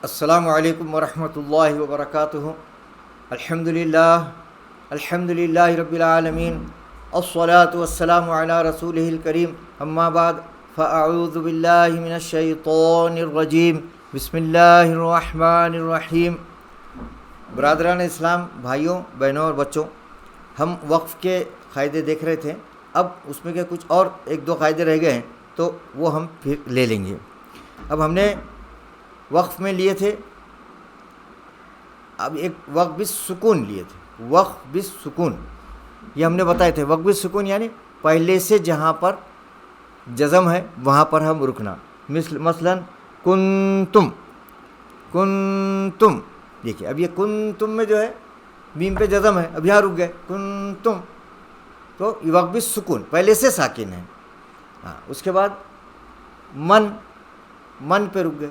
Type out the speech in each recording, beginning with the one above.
السلام علیکم ورحمۃ اللہ وبرکاتہ. الحمد للہ رب العالمین. الصلاۃ والسلام علی رسولہ الکریم. اما بعد فاعوذ باللہ من الشیطان الرجیم. بسم اللہ الرحمن الرحیم. برادران اسلام، بھائیوں، بہنوں اور بچوں، ہم وقف کے قاعدے دیکھ رہے تھے. اب اس میں کے کچھ اور ایک دو قاعدے رہ گئے ہیں تو وہ ہم پھر لے لیں گے. اب ہم نے وقف میں لیے تھے، اب ایک وقف بالسکون لیے تھے. وقف بالسکون یہ ہم نے بتائے تھے. وقف بالسکون یعنی پہلے سے جہاں پر جزم ہے وہاں پر ہم رکنا. مثلا کنتم. کنتم دیکھیے، اب یہ کنتم میں جو ہے میم پہ جزم ہے، اب یہاں رک گئے کنتم، تو یہ وقف بالسکون پہلے سے ساکن ہے. ہاں، اس کے بعد من پہ رک گئے.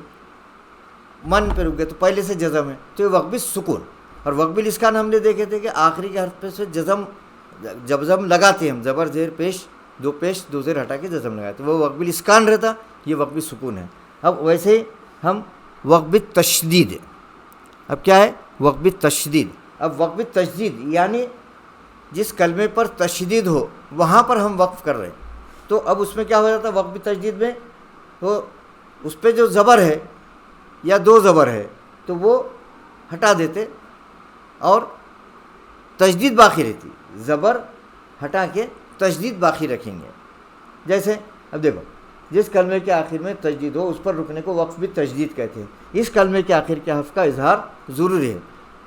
من پہ رک گئے تو پہلے سے جزم ہے تو یہ وقف بالسکون. اور وقف بالاسکان ہم نے دیکھے تھے کہ آخری کے حرف پہ سے جزم لگاتے ہیں ہم، زبر زیر پیش دو زیر ہٹا کے جزم لگاتے، وہ وقف بالاسکان رہتا، یہ وقف بالسکون ہے. اب ویسے ہی ہم وقف بالتشدید. اب کیا ہے؟ وقف بالتشدید. اب وقف بالتشدید یعنی جس کلمے پر تشدید ہو وہاں پر ہم وقف کر رہے ہیں، تو اب اس میں کیا ہو جاتا ہے وقف بالتشدید میں؟ تو اس پہ جو زبر ہے یا دو زبر ہے تو وہ ہٹا دیتے اور تشدید باقی رہتی. زبر ہٹا کے تشدید باقی رکھیں گے. جیسے اب دیکھو، جس کلمے کے آخر میں تشدید ہو اس پر رکنے کو وقف بالتشدید کہتے ہیں. اس کلمے کے آخر کے حرف کا اظہار ضروری ہے.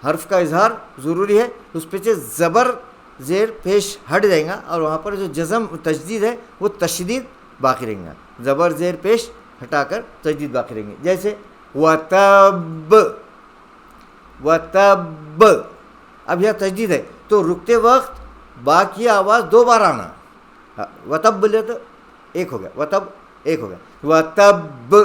حرف کا اظہار ضروری ہے، اس پہ سے زبر زیر پیش ہٹ جائے گا اور وہاں پر جو جزم تشدید ہے وہ تشدید باقی رہیں گا. زبر زیر پیش ہٹا کر تشدید باقی رہیں گے. جیسے وَتَبْ. اب یہاں تشدید ہے تو رکتے وقت با کی آواز دو بار آنا. وَتَبْ بولے تو ایک ہو گیا، وَتَبْ ایک ہو گیا، وَتَبْ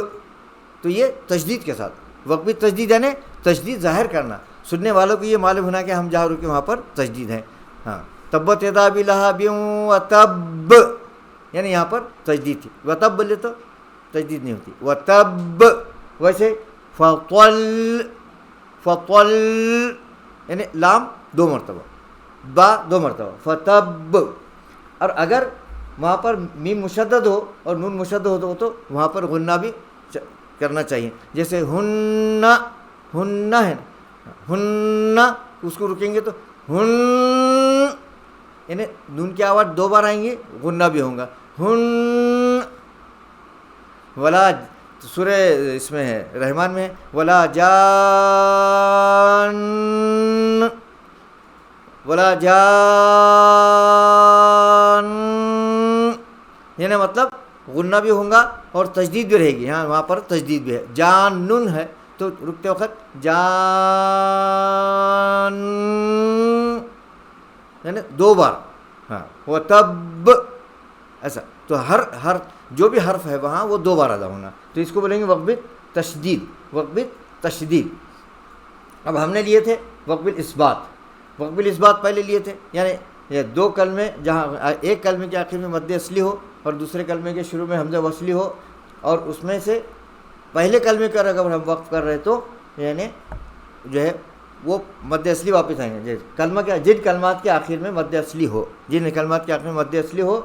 تو یہ تشدید کے ساتھ. وقف بالتشدید یعنی تشدید ظاہر کرنا. سننے والوں کو یہ معلوم ہونا کہ ہم جہاں رکے وہاں پر تشدید ہے. ہاں، تبت یدا ابی لہب وَتَبْ یعنی یہاں پر تشدید تھی. وَتَبْ بولے تو تشدید نہیں ہوتی. وَتَبْ. ویسے فطل یعنی لام دو مرتبہ، با دو مرتبہ، فتب. اور اگر وہاں پر میم مشدد ہو اور نون مشدد ہو تو وہاں پر غنہ بھی کرنا چاہیے. جیسے ہن ہے، ہن اس کو رکیں گے تو ہن یعنی نون کی آواز دو بار آئیں گی، غنہ بھی ہوگا. ہن. ولا سورہ اس میں ہے رحمان میں ہے ولا جان یعنی مطلب غنہ بھی ہوگا اور تجدید بھی رہے گی. ہاں، وہاں پر تجدید بھی ہے. جان ہے تو رکتے وقت جان یعنی دو بار. ہاں، وہ تب ایسا. تو ہر جو بھی حرف ہے وہاں وہ دو بار ادا ہونا، تو اس کو بولیں گے وقف بالتشدید. وقف بالتشدید. اب ہم نے لیے تھے وقف بالاثبات. وقف بالاثبات پہلے لیے تھے، یعنی یہ دو کلمے جہاں ایک کلمے کے آخر میں مد اصلی ہو اور دوسرے کلمے کے شروع میں حمزہ وصلی ہو، اور اس میں سے پہلے کلمے کا اگر ہم وقف کر رہے تو یعنی جو ہے وہ مد اصلی واپس آئیں گے. کلمہ کیا؟ جن کلمات کے آخر میں مد اصلی ہو، جن کلمات کے آخر میں مد اصلی ہو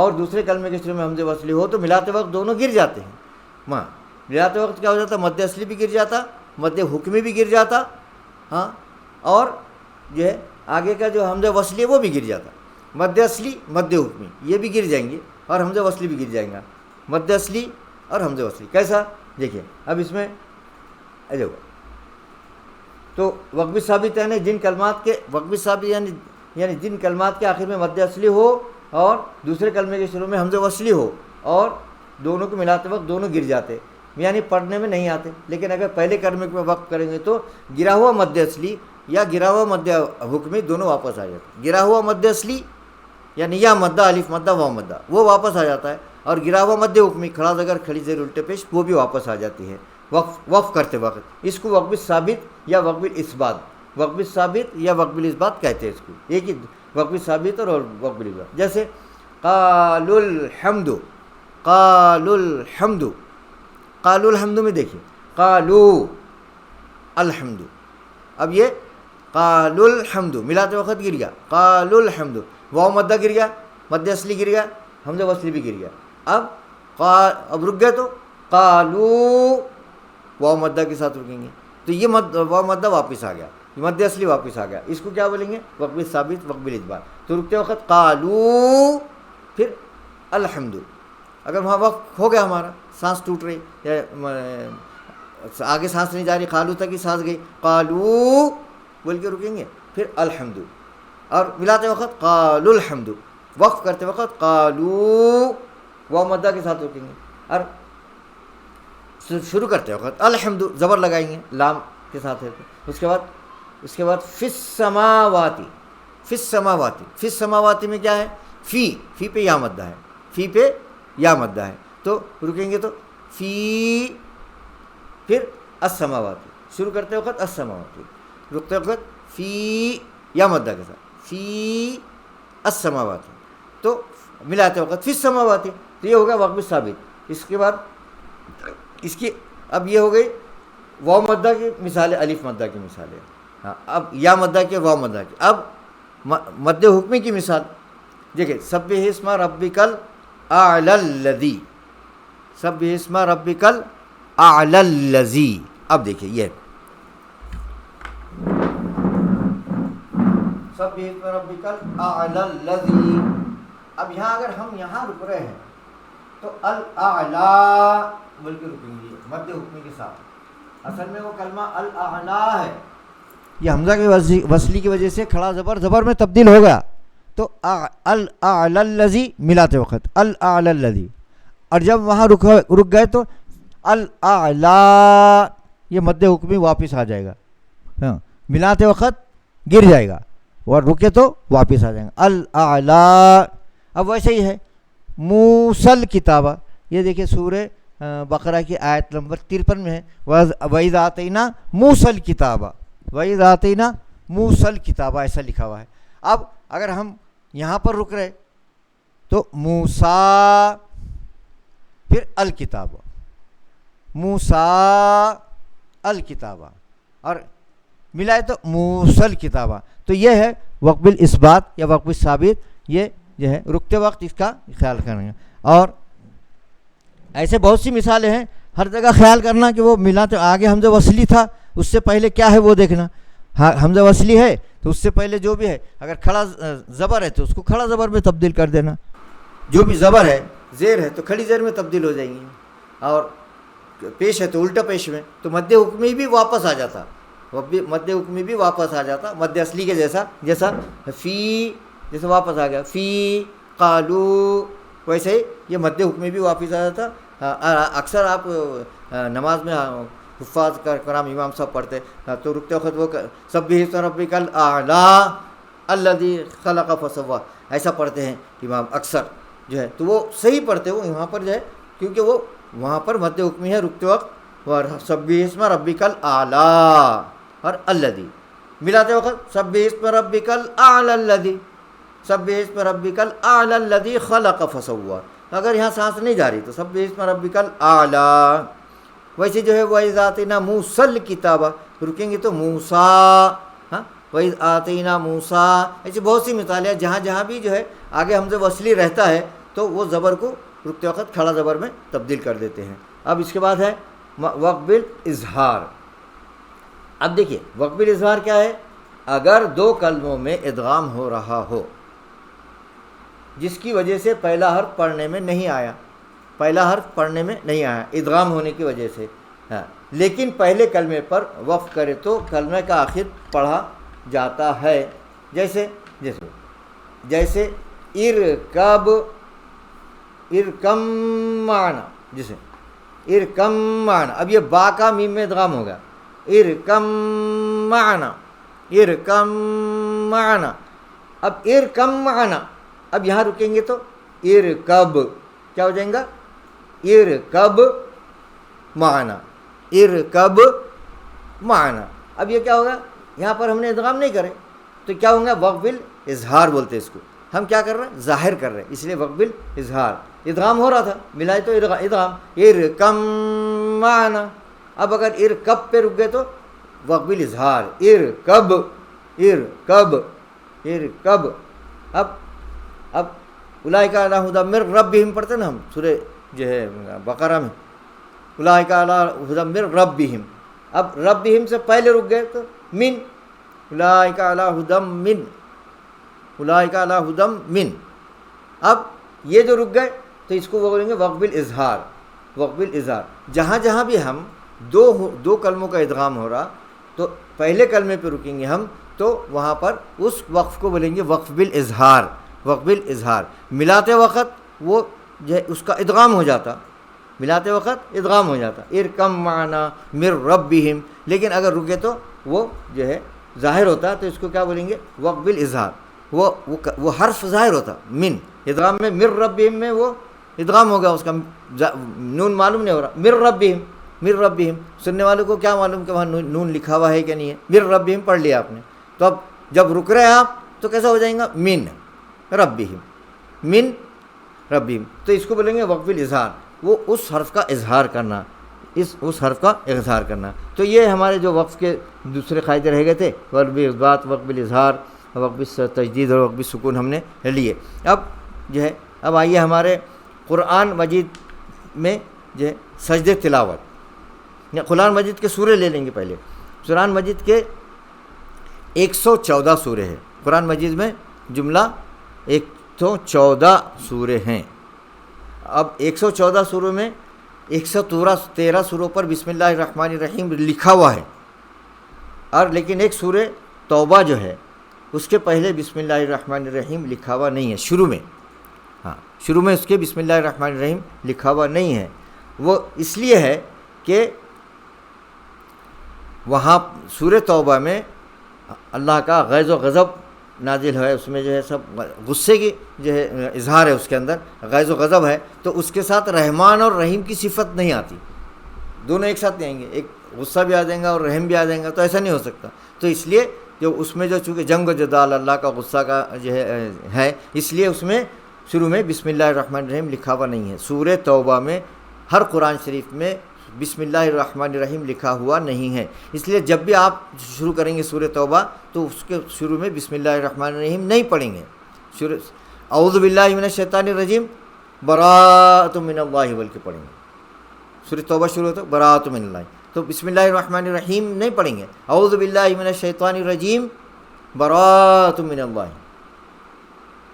اور دوسرے کلمے کے شروع میں حمزہ وصلی ہو تو ملاتے وقت دونوں گر جاتے ہیں. ماں ملاتے وقت کیا ہو جاتا؟ مد اصلی بھی گر جاتا، مد حکمی بھی گر جاتا. ہاں، اور جو ہے آگے کا جو حمزہ وصلی ہے وہ بھی گر جاتا. مد اصلی مد حکمی یہ بھی گر جائیں گے اور حمزہ وصلی بھی گر جائیں گا. مد اصلی اور حمزہ وصلی کیسا دیکھیے. اب اس میں دیکھو تو وقف ثابت یعنی جن کلمات کے وقف ثابت یعنی جن کلمات کے آخر میں مد اصلی ہو اور دوسرے کلمے کے شروع میں حمزہ وصلی ہو اور دونوں کو ملاتے وقت دونوں گر جاتے، یعنی پڑھنے میں نہیں آتے. لیکن اگر پہلے کلمے میں وقف کریں گے تو گرا ہوا مد اصلی یا گرا ہوا مد حکمی دونوں واپس آ جاتے. گرا ہوا مد اصلی یعنی یا مدہ الف مدہ واو مدہ وہ واپس آ جاتا ہے، اور گرا ہوا مد حکمی کھڑا زگر کھڑی زیر الٹے پیش وہ بھی واپس آ جاتی ہے وقف کرتے وقت. اس کو وقف ثابت یا وقف بالاثبات، وقف ثابت یا وقف بالاثبات کہتے ہیں. اس کو ایک ہی وقف ثابت اور وقف بالاثبات. جیسے قالوا الحمد، قالوا الحمد، قالوا الحمد میں دیکھیے قالو الحمد. اب یہ قال الحمد ملاتے وقت گر گیا, قال الحمد, واو مدہ گر گیا, مد اصلی گر گیا, حمزہ وصلی بھی گر گیا. اب رک گئے تو قالو واو مدہ کے ساتھ رکیں گے, تو یہ واو مدہ واپس آ گیا, مد اصلی واپس آ گیا. اس کو کیا بولیں گے؟ وقف ثابت, وقف الاجبار. تو رکتے وقت قالو پھر الحمد. اگر وہاں وقف ہو گیا ہمارا, سانس ٹوٹ رہی یا آگے سانس نہیں جا رہی, قالو تک ہی سانس گئی, قالو بول کے رکیں گے, پھر الحمد. اور ملاتے وقت قالو الحمد, وقف کرتے وقت قالو واو مدہ کے ساتھ رکیں گے. اور شروع کرتے وقت الحمد زبر لگائیں گے, لام کے ساتھ ہے. اس کے بعد فی السماواتی, فی السماواتی, فی السماواتی میں کیا ہے؟ فی پہ یا مدہ ہے, فی پہ یا مدہ ہے. تو رکیں گے تو فی, پھر السماواتی, شروع کرتے وقت السماواتی, رکتے وقت فی یا مدہ کے ساتھ فی السماواتی. تو ملاتے وقت فی السماواتی. تو یہ ہوگا وقف ثابت. اس کے بعد اس کی اب یہ ہو گئی واو مدہ کی مثالیں, الف مدہ کی مثالیں. ہاں, اب یا مدہ کی, واو مدہ کی. اب مد حکمی کی مثال دیکھیں, سبح اسم ربک الاعلی الذی, سبح اسم ربک الاعلی الذی. اب دیکھیں یہ سبح اسم ربک الاعلی الذی. اب یہاں اگر ہم یہاں رک رہے ہیں تو الاعلی بول کے رکیں گے مد حکمی کے ساتھ. اصل میں وہ کلمہ الاعلی ہے, یہ حمزہ کی وصلی کی وجہ سے کھڑا زبر میں تبدیل ہو گیا. تو الاعلی الذی ملاتے وقت الاعلی الذی. اور جب وہاں رک گئے تو الاعلی یہ مد حکمی واپس آ جائے گا. ہاں, ملاتے وقت گر جائے گا اور رکے تو واپس آ جائے گا الاعلی. اب ویسے ہی ہے موسل کتابہ. یہ دیکھیں سورہ بقرہ کی آیت نمبر 53 میں ہے, وَإِذْ آتَيْنَا مُوسَى الْكِتَابَ, وَإِذْ آتَيْنَا مُوسَى الْكِتَابَ ایسا لکھا ہوا ہے. اب اگر ہم یہاں پر رک رہے تو موسیٰ پھر الکتاب, موسیٰ الکتابہ, اور ملائے تو موسیٰ الکتابہ. تو یہ ہے وقف الاثبات یا وقف ثابت. یہ جو ہے رکتے وقت اس کا خیال کریں گے. اور ایسے بہت سی مثالیں ہیں, ہر جگہ خیال کرنا کہ وہ ملا تو آگے حمزہ وصلی تھا, اس سے پہلے کیا ہے وہ دیکھنا. ہاں, حمزہ وصلی ہے تو اس سے پہلے جو بھی ہے, اگر کھڑا زبر ہے تو اس کو کھڑا زبر میں تبدیل کر دینا. جو بھی زبر ہے, زیر ہے تو کھڑی زیر میں تبدیل ہو جائیں گی, اور پیش ہے تو الٹا پیش میں. تو مد حکمی بھی واپس آ جاتا, مد حکمی بھی واپس آ جاتا مد اصلی کے جیسا فی جیسے واپس آ گیا فی قالو, ویسے ہی یہ مد حکمی بھی واپس آ جاتا. اکثر آپ نماز میں حفاظ کرام امام صاحب پڑھتے تو رکتے وقت وہ سبح اسم ربک الاعلی الذی خلق فسوی ایسا پڑھتے ہیں امام اکثر جو ہے. تو وہ صحیح پڑھتے وہ وہاں پر جو ہے, کیونکہ وہ وہاں پر مد حکمی ہے رکتے وقت, اور سبح اسم ربک الاعلی اور الذی. ملاتے وقت سبح اسم ربک الاعلی الذی, سبح اسم ربک الاعلی الذی خلق فسوی. اگر یہاں سانس نہیں جا رہی تو سبح اسم ربک الاعلی. ویسے جو ہے وَإِذْ آتَيْنَا مُوسَى الْكِتَابَ, رکیں گے تو موسیٰ, ہاں وَإِذْ آتَيْنَا مُوسَى. ایسی بہت سی مثالیں ہیں جہاں جہاں بھی جو ہے آگے حمزہ وصلی رہتا ہے تو وہ زبر کو رکتے وقت کھڑا زبر میں تبدیل کر دیتے ہیں. اب اس کے بعد ہے وقف الاظہار. اب دیکھیے وقف الاظہار کیا ہے؟ اگر دو کلموں میں ادغام ہو رہا ہو جس کی وجہ سے پہلا حرف پڑھنے میں نہیں آیا, ادغام ہونے کی وجہ سے, ہاں, لیکن پہلے کلمے پر وقف کرے تو کلمے کا آخر پڑھا جاتا ہے. جیسے ارکب, ارکم معنا, جیسے ارکم معنا. اب یہ با کا میم میں ادغام ہوگا, ارکم معنا, ارکم معنا. اب ارکم معنا, اب یہاں رکیں گے تو ارکب کیا ہو جائیں گا, ارکب معنا, ارکب معنا. اب یہ کیا ہوگا, یہاں پر ہم نے ادغام نہیں کرے تو کیا ہوگا, وقف الاظہار بولتے اس کو. ہم کیا کر رہے ہیں, ظاہر کر رہے ہیں, اس لیے وقف الاظہار. ادغام ہو رہا تھا, ملائے تو ادغام, ارکم معنا. اب اگر ارکب پہ رک گئے تو وقت بالاظہار، ارکب ارکب ارکب. اب اولئک علی ھدی من ربہم پڑھتے نا ہم سورہ جو ہے بقرہ میں، اولئک علی ھدی من ربہم. اب ربہم سے پہلے رک گئے تو من، اولئک علی ھدی من، اولئک علی ھدی من. اب یہ جو رک گئے تو اس کو وہ بولیں گے وقت بالاظہار. وقت بالاظہار جہاں جہاں بھی ہم دو کلموں کا ادغام ہو رہا تو پہلے کلمے پہ رکیں گے ہم، تو وہاں پر اس وقف کو بولیں گے وقف بالاظہار. وقف بالاظہار ملاتے وقت وہ جو ہے اس کا ادغام ہو جاتا، ملاتے وقت ادغام ہو جاتا ارکم معنا من ربہم. لیکن اگر رکے تو وہ جو ہے ظاہر ہوتا، تو اس کو کیا بولیں گے وقف بالاظہار. وہ حرف ظاہر ہوتا من ادغام میں، من ربہم میں وہ ادغام ہوگا، اس کا نون معلوم نہیں ہو رہا. من ربہم من ربہم، سننے والوں کو کیا معلوم کہ وہاں نون لکھا ہوا ہے کہ نہیں ہے. من ربہم پڑھ لیا آپ نے، تو اب جب رک رہے ہیں آپ تو کیسا ہو جائیں گا من ربہم من ربہم. تو اس کو بولیں گے وقف الاظہار، وہ اس حرف کا اظہار کرنا، اس حرف کا اظہار کرنا. تو یہ ہمارے جو وقف کے دوسرے قاعدے رہ گئے تھے، وقف بالاثبات، وقف بالاظہار، وقف بالتجدید اور وقف بالسکون ہم نے لیے. اب جو ہے اب آئیے ہمارے قرآن مجید میں جو ہے سجدے تلاوت، یا قرآن مجید کے سورے لے لیں گے. پہلے قرآن مجید کے 114 سورے ہیں. قرآن مجید میں جملہ 114 سورے ہیں. اب 114 سوروں میں 113 سوروں پر بسم اللہ الرحمن الرحیم لکھا ہوا ہے، اور لیکن ایک سورہ توبہ جو ہے اس کے پہلے بسم اللہ الرحمن الرحیم لکھا ہوا نہیں ہے شروع میں. ہاں، شروع میں اس کے بسم اللہ الرحمن الرحیم لکھا ہوا نہیں ہے. وہ اس لیے ہے کہ وہاں سورہ توبہ میں اللہ کا غیظ و غضب نازل ہے، اس میں جو ہے سب غصے کی جو ہے اظہار ہے، اس کے اندر غیظ و غضب ہے، تو اس کے ساتھ رحمان اور رحیم کی صفت نہیں آتی. دونوں ایک ساتھ نہیں آئیں گے، ایک غصہ بھی آ جائے گا اور رحم بھی آ جائے گا، تو ایسا نہیں ہو سکتا. تو اس لیے جو اس میں جو چونکہ جنگ و جدال اللہ کا غصہ کا جو ہے اس لیے اس میں شروع میں بسم اللہ الرحمن الرحیم لکھا ہوا نہیں ہے. سورہ توبہ میں ہر قرآن شریف میں بسم اللہ الرحمن الرحیم لکھا ہوا نہیں ہے. اس لیے جب بھی آپ شروع کریں گے سورہ توبہ تو اس کے شروع میں بسم اللہ الرحمن الرحیم نہیں پڑھیں گے. اعوذ باللہ من الشیطان الرجیم براۃ من اللہ بلکہ پڑھیں گے. سورہ توبہ شروع ہو تو براۃ من اللہ، تو بسم اللہ الرحمن الرحیم نہیں پڑھیں گے. اعوذ باللہ من الشیطان الرجیم براۃ من اللہ،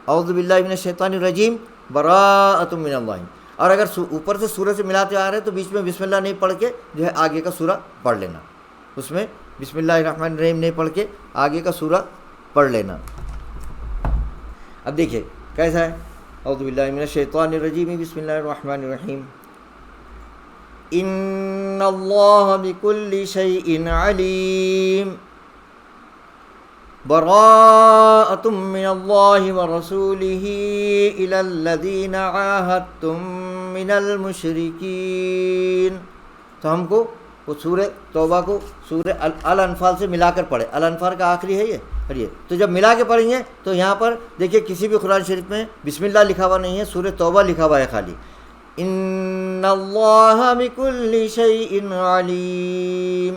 اعوذ باللہ من الشیطان الرجیم براۃ من اللہ. اور اگر اوپر سے سورہ سے ملاتے آ رہے ہیں تو بیچ میں بسم اللہ نہیں پڑھ کے جو ہے آگے کا سورہ پڑھ لینا. اس میں بسم اللہ الرحمن الرحیم نہیں پڑھ کے آگے کا سورہ پڑھ لینا. اب دیکھیے کیسا ہے. اعوذ باللہ من الشیطان الرجیم بسم اللہ الرحمن الرحیم. ان اللہ بکل شیء علیم براءۃ من اللہ ورسولہ الی الذین عاہدتم من المشرکین. تو ہم کو وہ سورہ توبہ کو سورہ الانفال سے ملا کر پڑھے. الانفال کا آخری ہے یہ، اور یہ تو جب ملا کے پڑھیں گے تو یہاں پر دیکھیے کسی بھی قرآن شریف میں بسم اللہ لکھا ہوا نہیں ہے، سورہ توبہ لکھا ہوا ہے خالی. ان اللہ بکل شیء علیم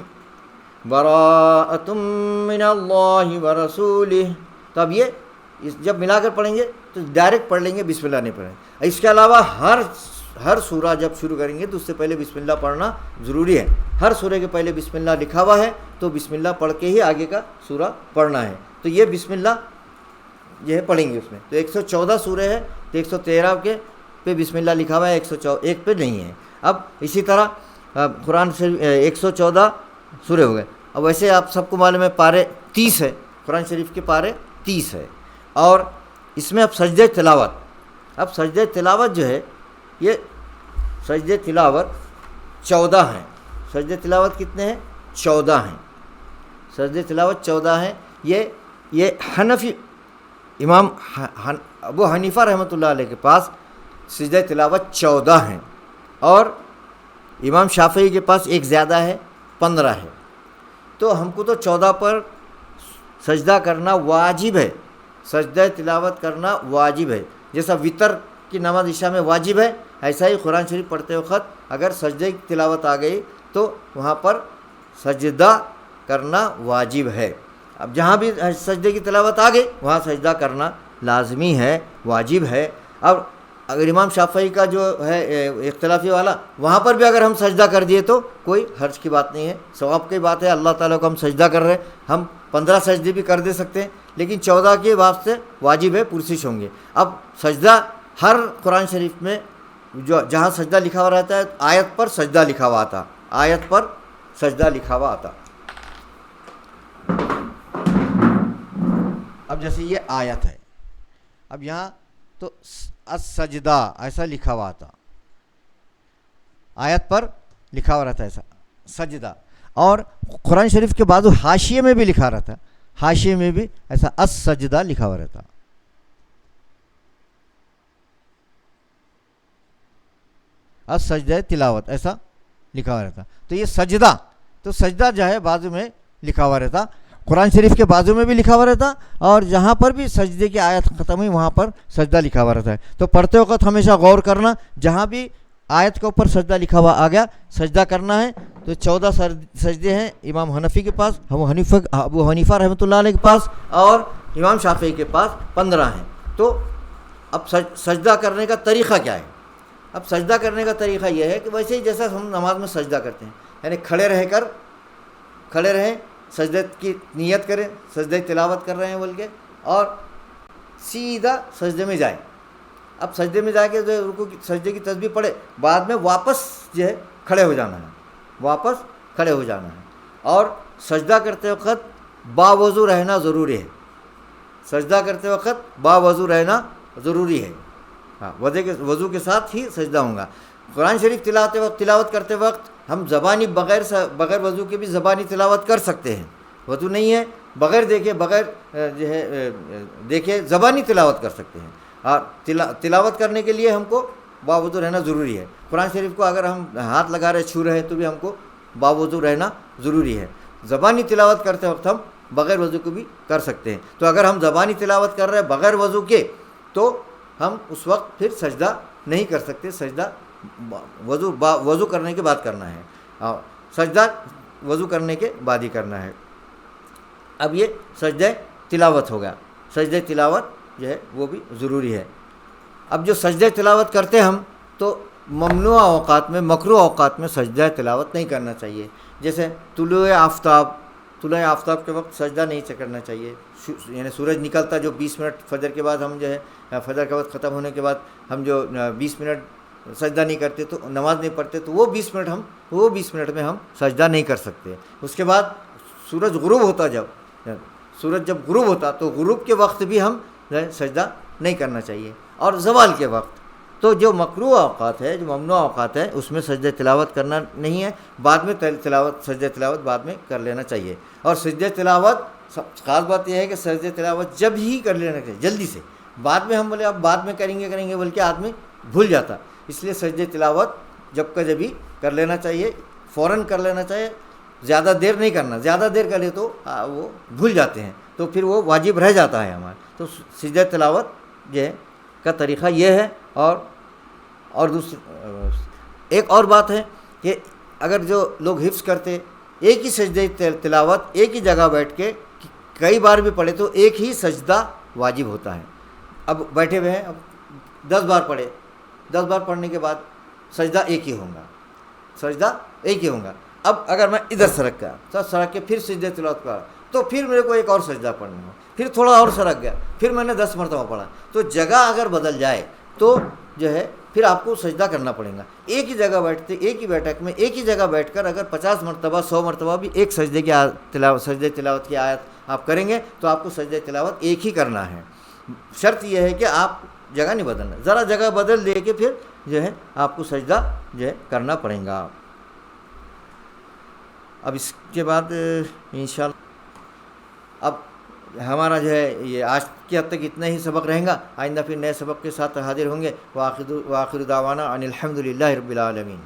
براءۃ من اللہ ورسولہ. تو اب یہ جب ملا کر پڑھیں گے تو ڈائریکٹ پڑھ لیں گے، بسم اللہ نہیں پڑھیں. اس کے علاوہ ہر سورہ جب شروع کریں گے تو اس سے پہلے بسم اللہ پڑھنا ضروری ہے. ہر سورہ کے پہلے بسم اللہ لکھا ہوا ہے تو بسم اللہ پڑھ کے ہی آگے کا سورہ پڑھنا ہے. تو یہ بسم اللہ یہ ہے پڑھیں گے اس میں. تو 114 سورہ ہے تو 113 کے پہ بسم اللہ لکھا ہوا ہے، 101 پہ نہیں ہے. اب اسی طرح قرآن شریف 114 سورے ہو گئے. اب ویسے آپ سب کو معلوم ہے پارے 30 ہے، قرآن شریف کے پارے 30 ہے. اور اس میں اب سجدہ تلاوت، اب سجدہ تلاوت جو ہے یہ سجدہ تلاوت 14 ہیں. سجدہ تلاوت کتنے ہیں؟ 14 ہیں. سجدہ تلاوت 14 ہیں. یہ حنفی امام ابو حنیفہ رحمۃ اللہ علیہ کے پاس سجدہ تلاوت 14 ہیں، اور امام شافعی کے پاس ایک زیادہ ہے، 15 ہے. تو ہم کو تو 14 پر سجدہ کرنا واجب ہے، سجدہ تلاوت کرنا واجب ہے. جیسا وطر کی نماز عشاء میں واجب ہے، ایسا ہی قرآن شریف پڑھتے وقت اگر سجدہ کی تلاوت آ گئی تو وہاں پر سجدہ کرنا واجب ہے. اب جہاں بھی سجدے کی تلاوت آ گئی وہاں سجدہ کرنا لازمی ہے، واجب ہے. اب اگر امام شافعی کا جو ہے اختلافی والا، وہاں پر بھی اگر ہم سجدہ کر دیے تو کوئی حرج کی بات نہیں ہے، ثواب کی بات ہے. اللہ تعالیٰ کو ہم سجدہ کر رہے ہیں، ہم 15 سجدے بھی کر دے سکتے ہیں، لیکن 14 کے واسطے واجب ہے، پرسش ہوں گے. اب سجدہ ہر قرآن شریف میں جہاں سجدہ لکھا ہوا رہتا ہے آیت پر سجدہ لکھا ہوا آتا، آیت پر سجدہ لکھا ہوا آتا. اب جیسے یہ آیت ہے، اب یہاں تو السجدہ ایسا لکھا ہوا آتا، آیت پر لکھا ہوا رہتا ہے ایسا سجدہ. اور قرآن شریف کے بعد حاشیے میں بھی لکھا رہتا، حاشیے میں بھی ایسا السجدہ لکھا ہوا رہتا. السجدہ تلاوت ایسا لکھا ہوا رہتا. تو یہ سجدہ، تو سجدہ جو ہے بازو میں لکھا ہوا رہتا، قرآن شریف کے بازو میں بھی لکھا ہوا رہتا، اور جہاں پر بھی سجدے کی آیت ختم ہوئی وہاں پر سجدہ لکھا ہوا رہتا ہے. تو پڑھتے وقت ہمیشہ غور کرنا، جہاں بھی آیت کے اوپر سجدہ لکھا ہوا آ گیا سجدہ کرنا ہے. تو 14 سجدے ہیں امام حنفی کے پاس، ابو حنیفہ رحمۃ اللہ علیہ کے پاس، اور امام شافعی کے پاس 15 ہیں. تو اب سجدہ کرنے کا طریقہ کیا ہے؟ اب سجدہ کرنے کا طریقہ یہ ہے کہ ویسے ہی جیسا ہم نماز میں سجدہ کرتے ہیں، یعنی کھڑے رہیں، سجدے کی نیت کریں، سجدہ تلاوت کر رہے ہیں بول کے، اور سیدھا سجدے میں جائیں. اب سجدے میں جا کے جو رکوع کی سجدے کی تسبیح پڑھے، بعد میں واپس جو ہے کھڑے ہو جانا ہے. اور سجدہ کرتے وقت باوضو رہنا ضروری ہے، سجدہ کرتے وقت باوضو رہنا ضروری ہے. ہاں، وضو کے ساتھ ہی سجدہ ہوگا. قرآن شریف تلاوت کرتے وقت ہم زبانی بغیر وضو کے بھی زبانی تلاوت کر سکتے ہیں، وضو نہیں ہے بغیر دیکھے زبانی تلاوت کر سکتے ہیں. اور تلاوت کرنے کے لیے ہم کو باوضو رہنا ضروری ہے. قرآن شریف کو اگر ہم ہاتھ لگا رہے چھو رہے ہیں تو بھی ہم کو باوضو رہنا ضروری ہے. زبانی تلاوت کرتے وقت ہم بغیر وضو کو بھی کر سکتے ہیں. تو اگر ہم زبانی تلاوت کر رہے ہیں بغیر وضو کے تو ہم اس وقت پھر سجدہ نہیں کر سکتے، سجدہ وضو کرنے کے بعد کرنا ہے، سجدہ وضو کرنے کے بعد ہی کرنا ہے. اب یہ سجدہ تلاوت ہو گیا، سجدہ تلاوت جو ہے وہ بھی ضروری ہے. اب جو سجدہ تلاوت کرتے ہم تو ممنوع اوقات میں، مکروہ اوقات میں سجدہ تلاوت نہیں کرنا چاہیے. جیسے طلوع آفتاب کے وقت سجدہ نہیں کرنا چاہیے، یعنی سورج نکلتا جو 20 منٹ فجر کے بعد ہم جو ہے فجر کا وقت ختم ہونے کے بعد ہم جو 20 منٹ سجدہ نہیں کرتے تو نماز نہیں پڑھتے، تو وہ 20 منٹ میں ہم سجدہ نہیں کر سکتے. اس کے بعد سورج جب غروب ہوتا تو غروب کے وقت بھی ہم سجدہ نہیں کرنا چاہیے. اور زوال کے وقت تو جو مکروہ اوقات ہے، جو ممنوع اوقات ہے، اس میں سجدہ تلاوت کرنا نہیں ہے، بعد میں سجدہ تلاوت بعد میں کر لینا چاہیے. اور سجدہ تلاوت خاص بات یہ ہے کہ سجدہ تلاوت جب ہی کر لینا چاہیے، جلدی سے. بعد میں ہم بولے اب بعد میں کریں گے بول کے آدمی بھول جاتا. اس لیے سجدہ تلاوت جب کا جب ہی کر لینا چاہیے، فوراً کر لینا چاہیے، زیادہ دیر نہیں کرنا. زیادہ دیر کرے تو وہ بھول جاتے ہیں، تو پھر وہ واجب رہ جاتا ہے ہمارا. تو سجدہ تلاوت جو ہے کا طریقہ یہ ہے. اور ایک اور بات ہے کہ اگر جو لوگ حفظ کرتے ایک ہی سجدہ تلاوت ایک ہی جگہ بیٹھ کے کئی بار بھی پڑھے تو ایک ہی سجدہ واجب ہوتا ہے. اب بیٹھے ہوئے ہیں، اب 10 بار پڑھے، 10 بار پڑھنے کے بعد سجدہ ایک ہی ہوگا. اب اگر میں ادھر سرک کے پھر سجدہ تلاوت کرا تو پھر میرے کو ایک اور سجدہ پڑھنا ہو، پھر تھوڑا اور سرک گیا، پھر میں نے 10 مرتبہ پڑھا. تو جگہ اگر بدل جائے تو جو ہے پھر آپ کو سجدہ کرنا پڑے گا. ایک ہی جگہ بیٹھتے، ایک ہی بیٹھک میں ایک ہی جگہ بیٹھ کر اگر 50 مرتبہ 100 مرتبہ بھی ایک سجدہ تلاوت کی آیت آپ کریں گے تو آپ کو سجدہ تلاوت ایک ہی کرنا ہے. شرط یہ ہے کہ آپ جگہ نہیں بدلنا، ذرا جگہ بدل دے کے پھر جو ہے آپ کو سجدہ جو ہے کرنا پڑے گا. اب اس کے بعد انشاءاللہ اب ہمارا جو ہے یہ آج کی حد تک اتنا ہی سبق رہیں گا. آئندہ پھر نئے سبق کے ساتھ حاضر ہوں گے. وآخر دعوانا ان الحمد للہ رب العالمین.